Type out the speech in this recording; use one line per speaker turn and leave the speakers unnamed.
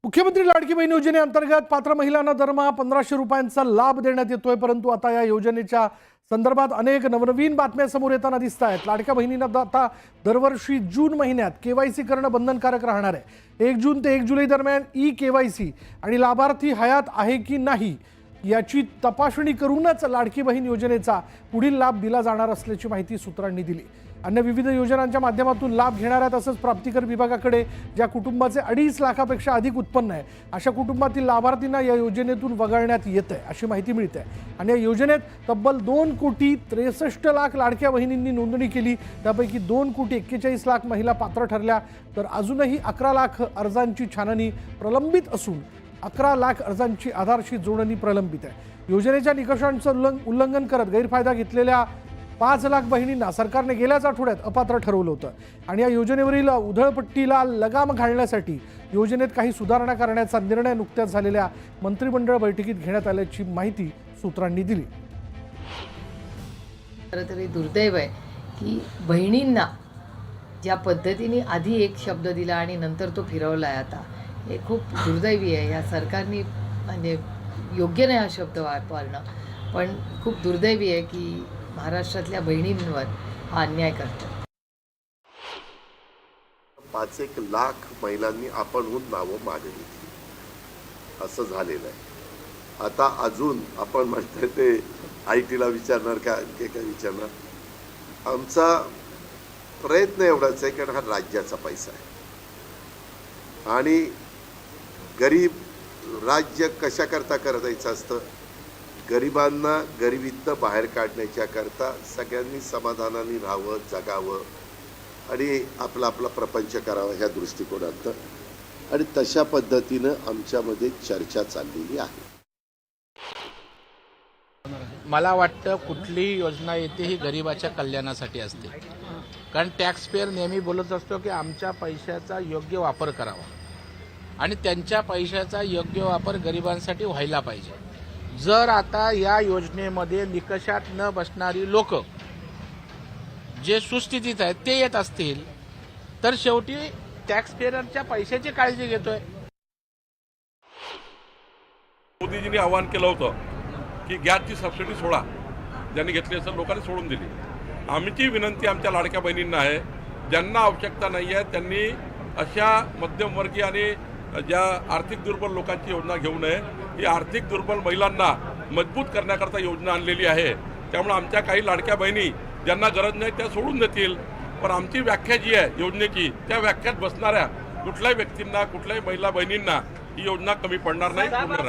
मुख्यमंत्री लाडकी बहीण योजनेअंतर्गत पात्र महिलांना दरमहा 1500 रुपयांचा लाभ देण्यात येतोय। परंतु आता या योजनेच्या संदर्भात अनेक नवनवीन बातम्या समोर येताना दिसत आहेत। लाडक्या बहिणींना आता दरवर्षी जून महिन्यात केवायसी करणं बंधनकारक राहणार आहे। 1 जून ते 1 जुलै दरम्यान केवायसी आणि लाभार्थी हयात आहे की नाही याची तपासणी करूनच लाडकी बहीण योजनेचा पुढील लाभ दिला जाणार असल्याची माहिती सूत्रांनी दिली। अन्य विविध योजनांच्या माध्यमातून लाभ घेणाऱ्या तसंच प्राप्तिकर विभागाकडे ज्या कुटुंबाचे 2.5 लाखापेक्षा अधिक उत्पन्न आहे अशा कुटुंबातील लाभार्थींना या योजनेतून वगळण्यात येते अशी माहिती मिळते। आणि या योजनेत तब्बल 2,63,00,000 लाडक्या बहिणींनी नोंदणी केली। त्यापैकी 2,41,41,00,000 महिला पात्र ठरल्या तर अजूनही 11 लाख अर्जांची छाननी प्रलंबित असून 11 लाख अर्जांची आधारशी जोडणी प्रलंबित आहे। योजनेच्या निकषांचं उल्लंघन करत गैरफायदा घेतलेल्या 5 लाख बहिणींना सरकारने गेल्याच आठवड्यात अपात्र ठरवलं होतं। आणि या योजनेवरील उधळपट्टीला लगाम घालण्यासाठी योजनेत काही सुधारणा करण्याचा निर्णय नुकत्याच झालेल्या मंत्रिमंडळ बैठकीत घेण्यात आल्याची माहिती सूत्रांनी दिली।
खरंतरी दुर्दैव आहे की बहिणींना ज्या पद्धतीने आधी एक शब्द दिला आणि नंतर तो फिरवला आहे, आता हे खूप दुर्दैवी आहे। या सरकारने म्हणजे योग्य नाही हा शब्द वापरणं, पण खूप दुर्दैवी आहे की महाराष्ट्रातल्या बहिणींवर हा अन्याय करतात।
5-1 लाख महिलांनी आपणहून नावं मागणी असं झालेलं आहे। आता अजून आपण म्हणतोय ते IT ला विचारणार का आणखी काय विचारणार। आमचा प्रयत्न एवढाच आहे कारण हा राज्याचा पैसा आहे आणि गरीब राज्य कशाकरता करायचं असतं, गरिबांना गरिबीतनं बाहेर काढण्याच्या करता सगळ्यांनी समाधानाने राहावं, जगावं आणि आपला आपला प्रपंच करावा ह्या दृष्टिकोनातनं आणि तशा पद्धतीनं आमच्यामध्ये चर्चा चाललेली आहे।
मला वाटतं कुठलीही योजना येते ही गरिबाच्या कल्याणासाठी असते, कारण टॅक्स पेयर नेहमी बोलत असतो की आमच्या पैशाचा योग्य वापर करावा आणि त्यांच्या पैशाचा योग्य वापर गरिबांसाठी व्हायला पाहिजे। जर आता या योजनेमध्ये निकषात न बसणारी लोक जे सुस्थितीत आहेत ते येत असतील तर शेवटी टॅक्स पेयरच्या पैशाची काळजी घेतोय।
मोदीजींनी आवाहन केलं होतं की गॅसची सबसिडी सोडा, ज्यांनी घेतली असेल लोकांनी सोडून दिली। आमची विनंती आमच्या लाडक्या बहिणींना आहे, ज्यांना आवश्यकता नाही आहे त्यांनी अशा मध्यमवर्गीय आणि ज्या आर्थिक दुर्बल लोकांची योजना घेऊ नये। ही आर्थिक दुर्बल महिलांना मजबूत करण्याकरता योजना आणलेली आहे। त्यामुळे आमच्या काही लाडक्या बहिणी ज्यांना गरज नाही त्या सोडून देतील, पण आमची व्याख्या जी आहे योजनेची त्या व्याख्यात बसणाऱ्या कुठल्याही व्यक्तींना, कुठल्याही महिला बहिणींना ही योजना कमी पडणार नाही, पूर्ण राहील।